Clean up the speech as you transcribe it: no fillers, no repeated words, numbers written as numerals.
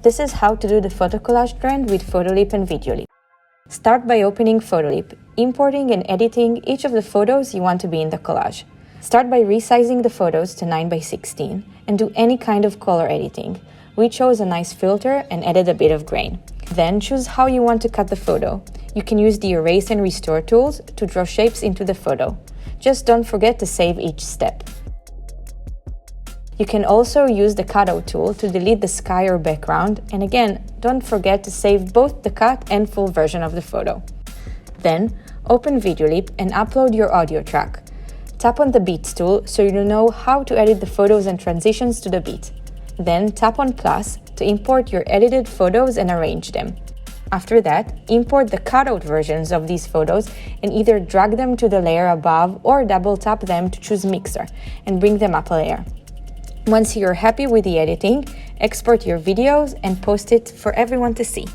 This is how to do the photo collage trend with Photoleap and Videoleap. Start by opening Photoleap, importing and editing each of the photos you want to be in the collage. Start by resizing the photos to 9:16 and do any kind of color editing. We chose a nice filter and added a bit of grain. Then choose how you want to cut the photo. You can use the erase and restore tools to draw shapes into the photo. Just don't forget to save each step. You can also use the Cutout tool to delete the sky or background, and again, don't forget to save both the cut and full version of the photo. Then, open Videoleap and upload your audio track. Tap on the Beats tool so you know how to edit the photos and transitions to the beat. Then tap on plus to import your edited photos and arrange them. After that, import the cutout versions of these photos and either drag them to the layer above or double tap them to choose Mixer and bring them up a layer. Once you're happy with the editing, export your videos and post it for everyone to see.